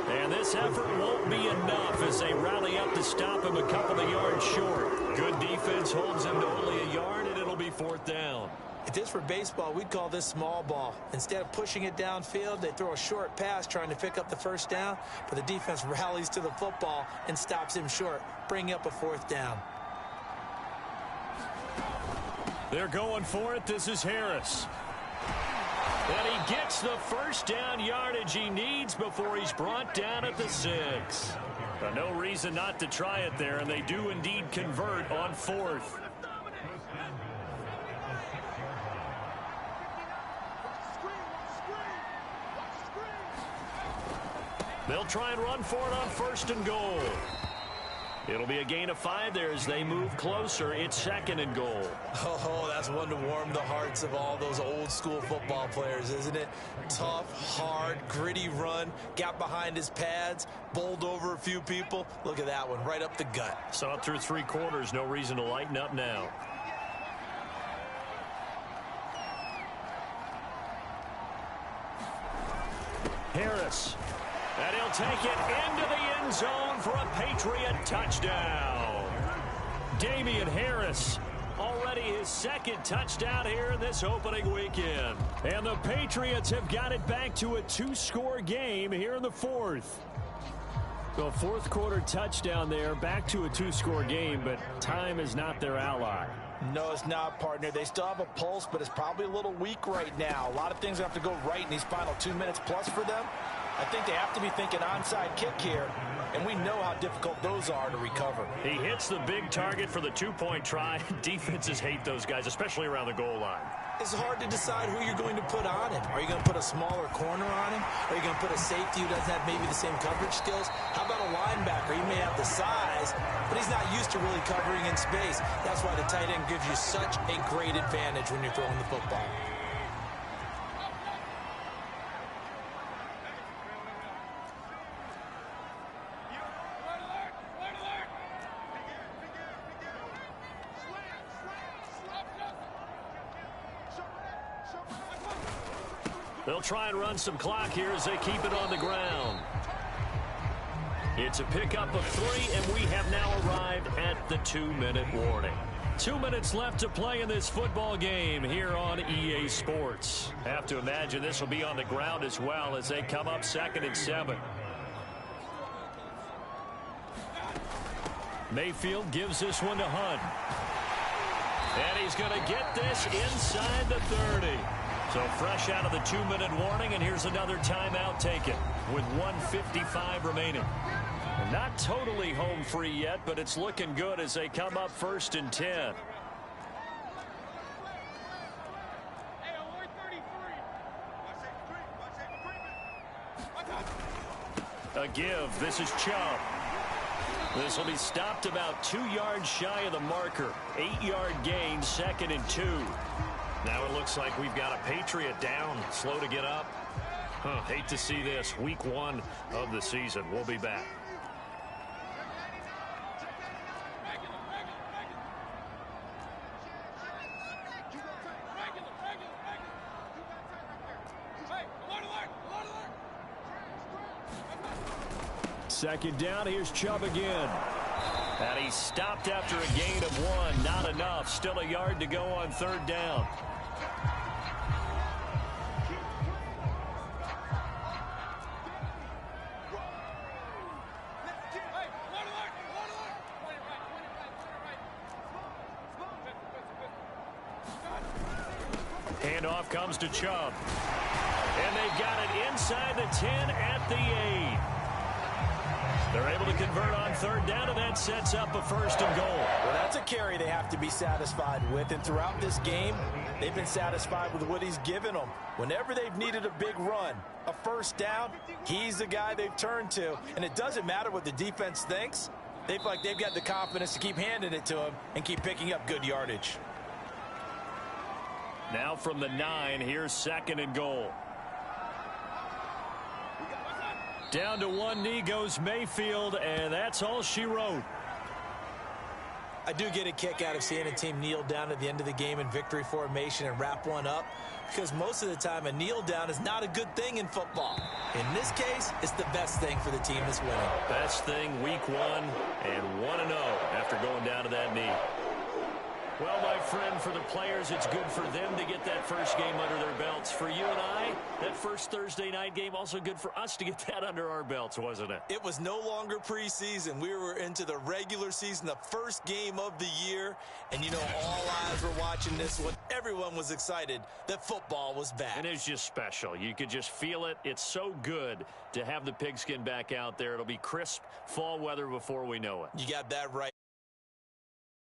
And this effort won't be enough as they rally up to stop him a couple of yards short. Good defense holds him to only a yard, and it'll be 4th down. If this were baseball, we'd call this small ball. Instead of pushing it downfield, they throw a short pass trying to pick up the first down, but the defense rallies to the football and stops him short, bringing up a 4th down. They're going for it. This is Harris. And he gets the first down yardage he needs before he's brought down at the 6. No reason not to try it there, and they do indeed convert on 4th. They'll try and run for it on 1st and goal. It'll be a gain of 5 there as they move closer. It's 2nd and goal. Oh, that's one to warm the hearts of all those old school football players, isn't it? Tough, hard, gritty run. Got behind his pads, bowled over a few people. Look at that one, right up the gut. Saw it through 3 quarters. No reason to lighten up now. Harris. And he'll take it into the end zone for a Patriot touchdown. Damian Harris already already his second touchdown here in this opening weekend. And the Patriots have got it back to a 2-score game here in the fourth. The fourth quarter touchdown there, back to a 2-score game, but time is not their ally. No, it's not, partner. They still have a pulse, but it's probably a little weak right now. A lot of things have to go right in these final 2 minutes plus for them. I think they have to be thinking onside kick here, and we know how difficult those are to recover. He hits the big target for the 2-point try. Defenses hate those guys, especially around the goal line. It's hard to decide who you're going to put on him. Are you going to put a smaller corner on him? Are you going to put a safety who doesn't have maybe the same coverage skills? How about a linebacker? He may have the size, but he's not used to really covering in space. That's why the tight end gives you such a great advantage when you're throwing the football. They'll try and run some clock here as they keep it on the ground. It's a pickup of 3, and we have now arrived at the 2-minute warning. 2 minutes left to play in this football game here on EA Sports. Have to imagine this will be on the ground as well as they come up 2nd and 7. Mayfield gives this one to Hunt. And he's going to get this inside the 30. So fresh out of the 2-minute warning, and here's another timeout taken with 1:55 remaining. And not totally home free yet, but it's looking good as they come up 1st and 10. A give. This is Chubb. This will be stopped about 2 yards shy of the marker. 8-yard gain, 2nd and 2. Now it looks like we've got a Patriot down, slow to get up. Hate to see this. Week 1 of the season. We'll be back. Second down, here's Chubb again. And he stopped after a gain of 1. Not enough. Still a yard to go on 3rd down. Handoff comes to Chubb. And they've got it inside the 10 at the 8. They're able to convert on 3rd down, and that sets up a 1st and goal. Well, that's a carry they have to be satisfied with, and throughout this game, they've been satisfied with what he's given them. Whenever they've needed a big run, a 1st down, he's the guy they've turned to, and it doesn't matter what the defense thinks. They feel like they've got the confidence to keep handing it to him and keep picking up good yardage. Now from the 9, here's 2nd and goal. Down to one knee goes Mayfield, and that's all she wrote. I do get a kick out of seeing a team kneel down at the end of the game in victory formation and wrap one up, because most of the time a kneel down is not a good thing in football. In this case, it's the best thing for the team that's winning. Best thing week 1 and 1-0 after going down to that knee. Well, my friend, for the players, it's good for them to get that first game under their belts. For you and I, that first Thursday night game, also good for us to get that under our belts, wasn't it? It was no longer preseason. We were into the regular season, the first game of the year. And, you know, all eyes were watching this one. Everyone was excited that football was back. And it's just special. You could just feel it. It's so good to have the pigskin back out there. It'll be crisp fall weather before we know it. You got that right.